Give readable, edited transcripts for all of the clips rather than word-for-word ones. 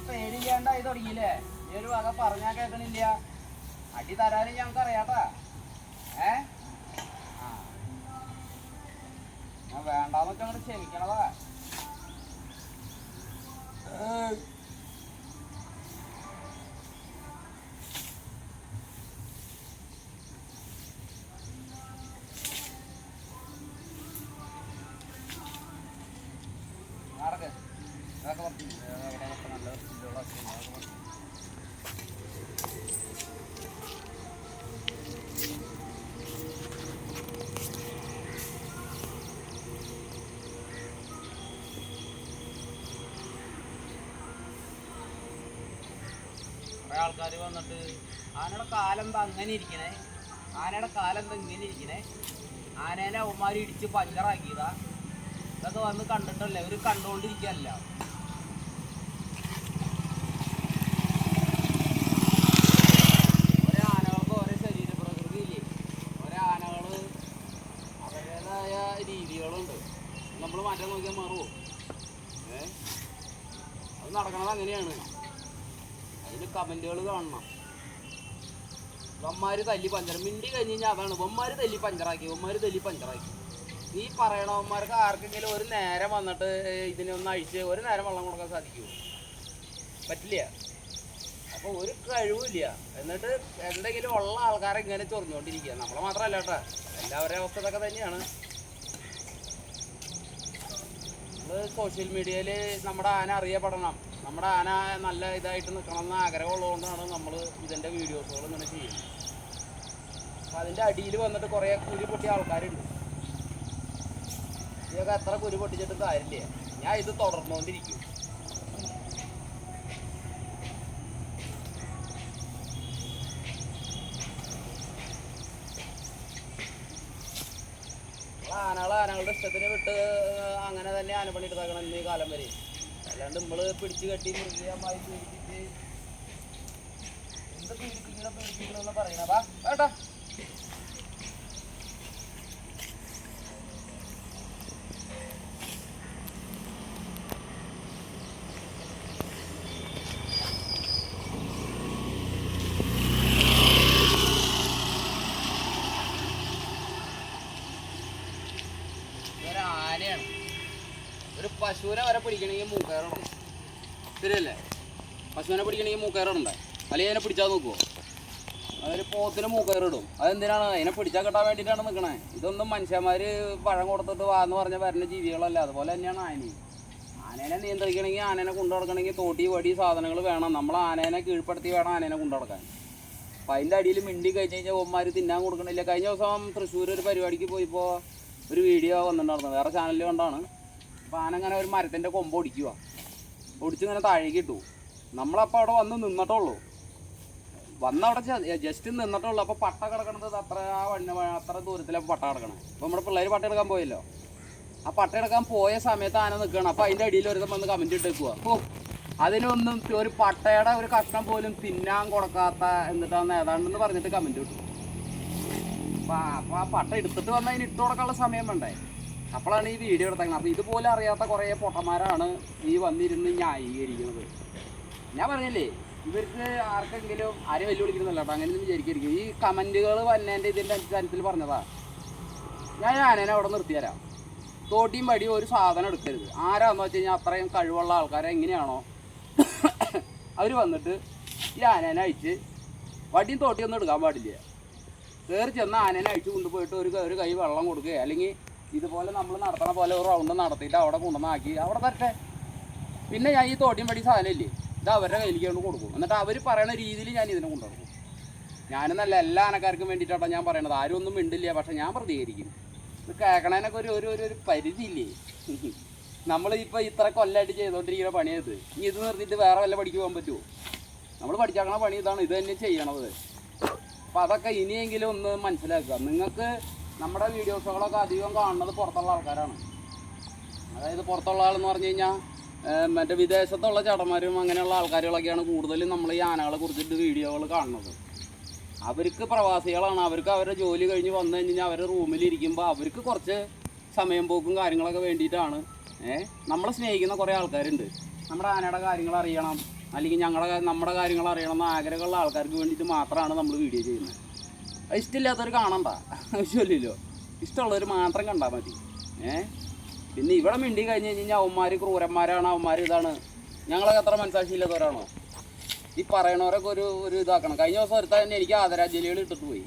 പേടില്ലാണ്ടായി തുടങ്ങിയില്ലേ? ഈ ഒരു വക പറഞ്ഞാ കേൾക്കണില്ല. അടി തരാനും ഞങ്ങൾക്ക് അറിയാട്ടാ. വേണ്ടാന്നൊക്കെ അങ്ങോട്ട് ക്ഷമിക്കണതാ. നടക്ക് ഇതൊക്കെ പറഞ്ഞു നല്ല കുറേ ആൾക്കാർ വന്നിട്ട് ആനയുടെ കാലം എന്താ അങ്ങനെ ഇരിക്കണേ, ആനയുടെ കാലം എന്താ ഇങ്ങനെ ഇരിക്കണേ, ആനേനെ അവന്മാർ ഇടിച്ച് പഞ്ചറാക്കിയതാ, ഇതൊക്കെ വന്ന് കണ്ടിട്ടല്ലേ അവർ കണ്ടുകൊണ്ടിരിക്കുകയല്ല. ഓരോ ആനകൾക്ക് ഓരോ ശരീരപ്രകൃതി ഇല്ലേ, ഓരോ ആനകൾ അവരുടേതായ രീതികളുണ്ട്. നമ്മൾ മാറ്റാൻ നോക്കിയാൽ മാറുമോ? അത് നടക്കണത് അങ്ങനെയാണ്. അതിന് കമൻറ്റുകൾ കാണണം. വന്മാർ തല്ലി പഞ്ചർ മിണ്ടി കഴിഞ്ഞ് കഴിഞ്ഞാൽ അതാണ് വന്മാർ തല്ലി പഞ്ചറാക്കി, വന്മാർ തല്ലി പഞ്ചറാക്കി. ഈ പറയണവന്മാർക്ക് ആർക്കെങ്കിലും ഒരു നേരം വന്നിട്ട് ഇതിനൊന്ന് അഴിച്ച് ഒരു നേരം വെള്ളം കൊടുക്കാൻ സാധിക്കുമോ? പറ്റില്ല. അപ്പോൾ ഒരു കഴിവില്ല. എന്നിട്ട് എന്തെങ്കിലും ഉള്ള ആൾക്കാരെ ഇങ്ങനെ ചൊറിഞ്ഞുകൊണ്ടിരിക്കുക. നമ്മൾ മാത്രമല്ല കേട്ടോ, എല്ലാവരുടെ അവസ്ഥ ഇതൊക്കെ തന്നെയാണ്. നമ്മൾ സോഷ്യൽ മീഡിയയിൽ നമ്മുടെ ആന അറിയപ്പെടണം, നമ്മുടെ ആന നല്ല ഇതായിട്ട് നിൽക്കണമെന്ന് ആഗ്രഹമുള്ളതുകൊണ്ടാണ് നമ്മൾ ഇതിൻ്റെ വീഡിയോസുകൾ ഇങ്ങനെ ചെയ്യുന്നത്. അപ്പം അതിൻ്റെ അടിയിൽ വന്നിട്ട് കുറേ കുരു പൊട്ടിയ ആൾക്കാരുണ്ട്. ഇതൊക്കെ എത്ര കുരു പൊട്ടിച്ചിട്ട് കാര്യമില്ല. ഞാൻ ഇത് തുടർന്നുകൊണ്ടിരിക്കും. ആനകളുടെ ഇഷ്ടത്തിന് വിട്ട് അങ്ങനെ തന്നെ ആനപ്പണി എടുത്താക്കണം ഇന്ന് ഈ കാലം വരെ. അല്ലാണ്ട് നമ്മൾ പിടിച്ച് കെട്ടി മൃഗീയമായി പീഡിപ്പിച്ച് എന്ത് പീഡിപ്പിക്കണമെന്ന് പറയണതാ കേട്ടാ. ആനയാണ്. ഒരു പശുവിനെ വരെ പിടിക്കണമെങ്കിൽ മൂക്കയറിടണം. ശരിയല്ലേ? പശുവിനെ പിടിക്കണമെങ്കിൽ മൂക്കയറിടണ്ടേ? അല്ലെങ്കിൽ അതിനെ പിടിച്ചാൽ നോക്കുമോ? അതൊരു പോത്തിന് മൂക്കയറിടും. അതെന്തിനാണ്? അതിനെ പിടിച്ചാൽ കിട്ടാൻ വേണ്ടിയിട്ടാണ് നിൽക്കണേ. ഇതൊന്നും മനുഷ്യന്മാർ പഴം കൊടുത്തിട്ട് വാന്ന് പറഞ്ഞ വരുന്ന ജീവികളല്ല. അതുപോലെ തന്നെയാണ് ആനയും. ആനേനെ നിയന്ത്രിക്കണമെങ്കിൽ, ആനേനെ കൊണ്ടു നടക്കണമെങ്കിൽ തോട്ടി വടി സാധനങ്ങൾ വേണം. നമ്മൾ ആനേനെ കീഴ്പ്പെടുത്തി വേണം ആനേനെ കൊണ്ടു നടക്കാൻ. അപ്പം അതിൻ്റെ അടിയിൽ മിണ്ടി കഴിഞ്ഞ് കഴിഞ്ഞാൽ ഒന്മാർ തിന്നാൻ കൊടുക്കണില്ല. കഴിഞ്ഞ ദിവസം തൃശ്ശൂർ ഒരു പരിപാടിക്ക് പോയപ്പോൾ ഒരു വീഡിയോ വന്നിട്ടുണ്ടായിരുന്നു, വേറെ ചാനലിൽ കണ്ടാണ്. അപ്പോൾ ആനങ്ങനെ ഒരു മരത്തിൻ്റെ കൊമ്പ് ഒടിക്കുക, ഒടിച്ചിങ്ങനെ താഴേക്ക് ഇട്ടു. നമ്മളപ്പോൾ അവിടെ വന്ന് നിന്നിട്ടുള്ളൂ, വന്നവിടെ ജസ്റ്റ് നിന്നിട്ടുള്ളൂ. അപ്പോൾ പട്ട കിടക്കണത് അത്ര ദൂരത്തിലാണ് പട്ട കിടക്കണം. അപ്പോൾ നമ്മുടെ പിള്ളേർ പട്ട എടുക്കാൻ പോയല്ലോ, ആ പട്ട എടുക്കാൻ പോയ സമയത്ത് ആന നിൽക്കണം. അപ്പോൾ അതിൻ്റെ അടിയിൽ ഒരു വന്ന് കമൻറ്റ് ഇട്ടേക്കുക, ഓ അതിനൊന്നും ഒരു പട്ടയുടെ ഒരു കഷ്ണം പോലും തിന്നാൻ കൊടുക്കാത്ത എന്നിട്ടാണ് ഏതാണ്ടെന്ന് പറഞ്ഞിട്ട് കമൻറ്റ് ഇട്ടു. അപ്പോൾ ആ പട്ട എടുത്തിട്ട് വന്ന് അതിന് ഇട്ട് കൊടുക്കാനുള്ള സമയം വേണ്ടേ? അപ്പോഴാണ് ഈ വീഡിയോ എടുത്തേക്കുന്നത്. അപ്പോൾ ഇതുപോലെ അറിയാത്ത കുറേ പൊട്ടന്മാരാണ് ഈ വന്നിരുന്ന് ന്യായീകരിക്കുന്നത്. ഞാൻ പറഞ്ഞില്ലേ, ഇവർക്ക് ആർക്കെങ്കിലും ആരും വെല്ലുവിളിക്കുന്നില്ല കേട്ടോ, അങ്ങനെയൊന്നും വിചാരിക്കരുത്. ഈ കമൻറ്റുകൾ വന്നതിൻ്റെ ഇതിൻ്റെ അടിസ്ഥാനത്തിൽ പറഞ്ഞതാ. ഞാൻ ആനേനെ അവിടെ നിർത്തിത്തരാം. തോട്ടിയും പടിയും ഒരു സാധനം എടുക്കരുത്. ആരാന്ന് വെച്ച് കഴിഞ്ഞാൽ അത്രയും കഴിവുള്ള ആൾക്കാരെ എങ്ങനെയാണോ അവർ വന്നിട്ട് ഈ ആനേനെ അഴിച്ച് വടിയും തോട്ടിയൊന്നും എടുക്കാൻ പാടില്ല. കയറി ചെന്ന് ആനേനെ അഴിച്ച് കൊണ്ടുപോയിട്ട് ഒരു കൈ വെള്ളം കൊടുക്കുക, അല്ലെങ്കിൽ ഇതുപോലെ നമ്മൾ നടത്തണ പോലെ ഒരു റൗണ്ട് നടത്തിയിട്ട് അവിടെ കൊണ്ടുവന്നാക്കി അവിടെ തരട്ടെ. പിന്നെ ഞാൻ ഈ തോട്ടിയും പടി സാധനം ഇല്ലേ, ഇത് അവരുടെ കയ്യിലേക്ക് കൊണ്ട് കൊടുക്കും. എന്നിട്ട് അവർ പറയണ രീതിയിൽ ഞാൻ ഇതിനെ കൊണ്ടുനടക്കും. ഞാനെന്നല്ല, എല്ലാ ആനക്കാർക്കും വേണ്ടിയിട്ടാണ് ഞാൻ പറയണത്. ആരും ഒന്നും മിണ്ടില്ല, പക്ഷെ ഞാൻ പ്രതികരിക്കും. ഇത് കേൾക്കണേനൊക്കെ ഒരു പരിധിയില്ലേ? നമ്മളിപ്പോൾ ഇത്ര കൊല്ലമായിട്ട് ചെയ്തുകൊണ്ടിരിക്കുന്ന പണിയത് ഇനി ഇത് നിർത്തിയിട്ട് വേറെ വല്ല പഠിക്ക് പോകാൻ പറ്റുമോ? നമ്മൾ പഠിച്ചാക്കണ പണി ഇതാണ്, ഇത് തന്നെ ചെയ്യണത്. അപ്പോൾ അതൊക്കെ ഇനിയെങ്കിലും ഒന്ന് മനസ്സിലാക്കുക. നിങ്ങൾക്ക് നമ്മുടെ വീഡിയോസുകളൊക്കെ അധികം കാണുന്നത് പുറത്തുള്ള ആൾക്കാരാണ്. അതായത് പുറത്തുള്ള ആളെന്ന് പറഞ്ഞു കഴിഞ്ഞാൽ മറ്റേ വിദേശത്തുള്ള ചേട്ടന്മാരും അങ്ങനെയുള്ള ആൾക്കാരുകളൊക്കെയാണ് കൂടുതലും നമ്മൾ ഈ ആനകളെ കുറിച്ചിട്ട് വീഡിയോകൾ കാണുന്നത്. അവർക്ക് പ്രവാസികളാണ്, അവർക്ക് അവരുടെ ജോലി കഴിഞ്ഞ് വന്നു കഴിഞ്ഞാൽ അവരുടെ റൂമിലിരിക്കുമ്പോൾ അവർക്ക് കുറച്ച് സമയം പോക്കും കാര്യങ്ങളൊക്കെ വേണ്ടിയിട്ടാണ്. നമ്മളെ സ്നേഹിക്കുന്ന കുറേ ആൾക്കാരുണ്ട്. നമ്മുടെ ആനയുടെ കാര്യങ്ങൾ അറിയണം, അല്ലെങ്കിൽ നമ്മുടെ കാര്യങ്ങൾ അറിയണം എന്ന് ആഗ്രഹമുള്ള ആൾക്കാർക്ക് വേണ്ടിയിട്ട് മാത്രമാണ് നമ്മൾ വീഡിയോ ചെയ്യുന്നത്. അത് ഇഷ്ടമില്ലാത്തവർ കാണണ്ട ആവശ്യമില്ലല്ലോ, ഇഷ്ടമുള്ളവർ മാത്രം കണ്ടാൽ മതി. പിന്നെ ഇവിടെ മിണ്ടി കഴിഞ്ഞ് കഴിഞ്ഞാൽ അവന്മാർ ക്രൂരന്മാരാണ്, അവന്മാർ ഇതാണ്. ഞങ്ങളൊക്കെ അത്ര മനസ്സാക്ഷിയില്ലാത്തവരാണോ? ഈ പറയണവരൊക്കെ ഒരു ഇതാക്കണം. കഴിഞ്ഞ ദിവസം ഒരുത്ത തന്നെ എനിക്ക് ആദരാഞ്ജലികൾ ഇട്ടിട്ട് പോയി.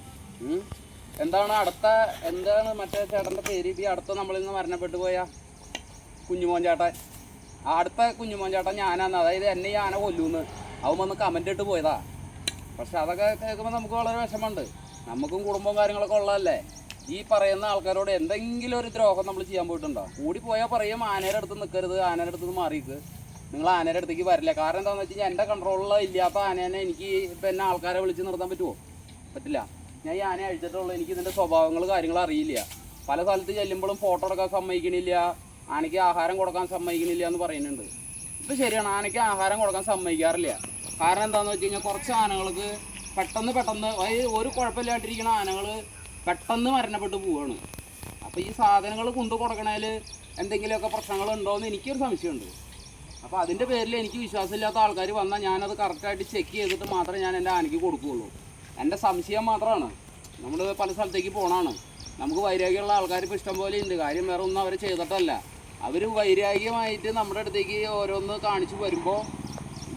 എന്താണ് മറ്റേ ചേട്ടൻ്റെ പേര്? ഈ അടുത്ത നമ്മളിൽ നിന്ന് മരണപ്പെട്ടു പോയ കുഞ്ഞുമോൻ ചേട്ടൻ. അടുത്ത കുഞ്ഞുമോൻ ചേട്ടൻ ഞാനാന്ന്, അതായത് എന്നെ ഈ ആന കൊല്ലൂന്ന് അവൻ വന്ന് കമൻ്റ് ഇട്ട് പോയതാ. പക്ഷെ അതൊക്കെ കേൾക്കുമ്പോൾ നമുക്ക് വളരെ വിഷമമുണ്ട്. നമുക്കും കുടുംബവും കാര്യങ്ങളൊക്കെ ഉള്ളതല്ലേ. ഈ പറയുന്ന ആൾക്കാരോട് എന്തെങ്കിലും ഒരു ദ്രോഹം നമ്മൾ ചെയ്യാൻ പോയിട്ടുണ്ടോ? കൂടി പോയാൽ പറയും ആനയുടെ അടുത്ത് നിൽക്കരുത്, ആനയുടെ അടുത്ത് നിന്ന് മാറിക്ക്, നിങ്ങൾ ആനയുടെ അടുത്തേക്ക് വരില്ല. കാരണം എന്താണെന്ന് വെച്ച് കഴിഞ്ഞാൽ എൻ്റെ കൺട്രോളിൽ ഇല്ലാത്ത ആനേനെ എനിക്ക് ഇപ്പം എന്നെ ആൾക്കാരെ വിളിച്ച് നിർത്താൻ പറ്റുമോ? പറ്റില്ല. ഞാൻ ഈ ആനയെ അഴിച്ചിട്ടുള്ളൂ, എനിക്ക് ഇതിൻ്റെ സ്വഭാവങ്ങൾ കാര്യങ്ങൾ അറിയില്ല. പല സ്ഥലത്ത് ചെല്ലുമ്പോഴും ഫോട്ടോ എടുക്കാൻ സമ്മതിക്കണില്ല, ആനയ്ക്ക് ആഹാരം കൊടുക്കാൻ സമ്മതിക്കണില്ല എന്ന് പറയുന്നുണ്ട്. ഇപ്പം ശരിയാണ്, ആനയ്ക്ക് ആഹാരം കൊടുക്കാൻ സമ്മതിക്കാറില്ല. കാരണം എന്താണെന്ന് വെച്ച് കഴിഞ്ഞാൽ കുറച്ച് ആനകൾക്ക് പെട്ടെന്ന് ഒരു കുഴപ്പമില്ലാണ്ടിരിക്കുന്ന ആനകൾ പെട്ടെന്ന് മരണപ്പെട്ട് പോവുകയാണ്. അപ്പോൾ ഈ സാധനങ്ങൾ കൊണ്ടു കൊടുക്കണതിൽ എന്തെങ്കിലുമൊക്കെ പ്രശ്നങ്ങളുണ്ടോയെന്ന് എനിക്കൊരു സംശയമുണ്ട്. അപ്പോൾ അതിൻ്റെ പേരിൽ എനിക്ക് വിശ്വാസമില്ലാത്ത ആൾക്കാർ വന്നാൽ ഞാനത് കറക്റ്റായിട്ട് ചെക്ക് ചെയ്തിട്ട് മാത്രമേ ഞാൻ എൻ്റെ ആനയ്ക്ക് കൊടുക്കുകയുള്ളൂ. എൻ്റെ സംശയം മാത്രമാണ്. നമ്മൾ പല സ്ഥലത്തേക്ക് പോകണമാണ്, നമുക്ക് വൈരാഗ്യമുള്ള ആൾക്കാർ ഇപ്പോൾ ഇഷ്ടം പോലെ ഉണ്ട്. കാര്യം വേറെ ഒന്നും അവർ ചെയ്തിട്ടല്ല, അവർ വൈരാഗ്യമായിട്ട് നമ്മുടെ അടുത്തേക്ക് ഓരോന്ന് കാണിച്ച് വരുമ്പോൾ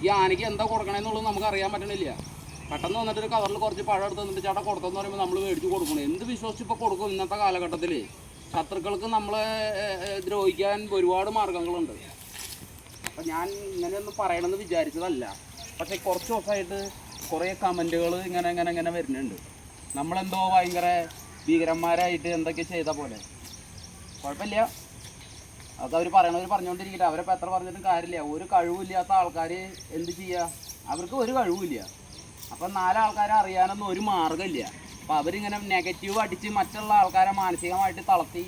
ഈ ആനയ്ക്ക് എന്താ കൊടുക്കണമെന്നുള്ളത് നമുക്ക് അറിയാൻ പറ്റണില്ല. പെട്ടെന്ന് വന്നിട്ട് ഒരു കവറിൽ കുറച്ച് പഴം എടുത്ത് തന്നിട്ട് ചേട്ടാ കൊടുത്തെന്ന് പറയുമ്പോൾ നമ്മൾ മേടിച്ച് കൊടുക്കണം. എന്ത് വിശ്വസിച്ച് ഇപ്പോൾ കൊടുക്കും? ഇന്നത്തെ കാലഘട്ടത്തിൽ ശത്രുക്കൾക്ക് നമ്മളെ ദ്രോഹിക്കാൻ ഒരുപാട് മാർഗങ്ങളുണ്ട്. അപ്പം ഞാൻ ഇങ്ങനെയൊന്നും പറയണമെന്ന് വിചാരിച്ചതല്ല. പക്ഷേ കുറച്ച് ദിവസമായിട്ട് കുറേ കമൻറ്റുകൾ ഇങ്ങനെ വരുന്നുണ്ട്. നമ്മളെന്തോ ഭയങ്കര ഭീകരന്മാരായിട്ട് എന്തൊക്കെ ചെയ്ത പോലെ. കുഴപ്പമില്ല, അതൊക്കെ അവർ പറയണവർ പറഞ്ഞുകൊണ്ടിരിക്കട്ടെ. അവരിപ്പോൾ എത്ര പറഞ്ഞിട്ടും കാര്യമില്ല. ഒരു കഴിവില്ലാത്ത ആൾക്കാർ എന്ത് ചെയ്യുക? അവർക്ക് ഒരു കഴിവുമില്ല. അപ്പം 4 ആൾക്കാരെ അറിയാനൊന്നും ഒരു മാർഗ്ഗമില്ല. അപ്പോൾ അവരിങ്ങനെ നെഗറ്റീവ് അടിച്ച് മറ്റുള്ള ആൾക്കാരെ മാനസികമായിട്ട് തളർത്തി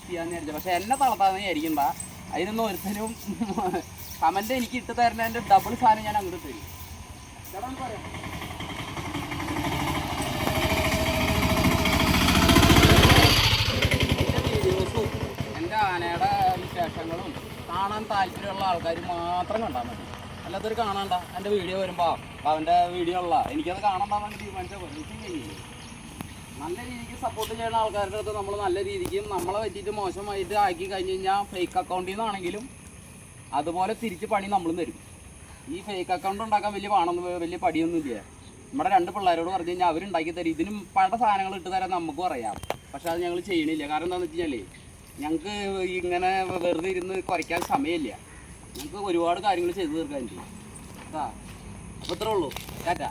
ചെയ്യാമെന്ന് വിചാരിച്ചു. പക്ഷേ എന്നെ തളർത്താമെന്ന് വിചാരിക്കണ്ട. അതിനൊന്നും ഒരുത്തനും കമൻ്റ് എനിക്ക് ഇട്ട് തരുന്നതിൻ്റെ ഡബിൾ സാധനം ഞാൻ അങ്ങോട്ട് തരും. ചേട്ടാ പറയാം, എൻ്റെ വീഡിയോസും എൻ്റെ ആനയുടെ വിശേഷങ്ങളും കാണാൻ താല്പര്യമുള്ള ആൾക്കാർ മാത്രം കണ്ടാൽ മതി. അല്ലാത്തൊരു കാണണ്ട. എൻ്റെ വീഡിയോ വരുമ്പോൾ അവൻ്റെ വീഡിയോ ഉള്ള എനിക്കത് കാണണ്ടെന്ന് തീരുമാനിച്ചാൽ ചെയ്യില്ല. നല്ല രീതിക്ക് സപ്പോർട്ട് ചെയ്യുന്ന ആൾക്കാരുടെ അടുത്ത് നമ്മൾ നല്ല രീതിക്കും നമ്മളെ പറ്റിയിട്ട് മോശമായിട്ട് ആക്കി കഴിഞ്ഞ് കഴിഞ്ഞാൽ ഫേക്ക് അക്കൗണ്ടിൽ നിന്നാണെങ്കിലും അതുപോലെ തിരിച്ച് പണി നമ്മളും തരും. ഈ ഫേക്ക് അക്കൗണ്ട് ഉണ്ടാക്കാൻ വലിയ പടിയൊന്നുമില്ല. നമ്മുടെ 2 പിള്ളേരോട് പറഞ്ഞു കഴിഞ്ഞാൽ അവരുണ്ടാക്കി തരും. ഇതിനും പല സാധനങ്ങൾ ഇട്ട് തരാൻ നമുക്കും അറിയാം. പക്ഷെ അത് ഞങ്ങൾ ചെയ്യണില്ല. കാരണം എന്താണെന്ന് വെച്ച് കഴിഞ്ഞാൽ ഞങ്ങൾക്ക് ഇങ്ങനെ വെറുതെ ഇരുന്ന് കുറയ്ക്കാൻ സമയമില്ല. ഞങ്ങൾക്ക് ഒരുപാട് കാര്യങ്ങൾ ചെയ്തു തീർക്കാൻ ചെയ്യും. അപ്പോൾ ഇത്രേ ഉള്ളൂ. ടാറ്റ.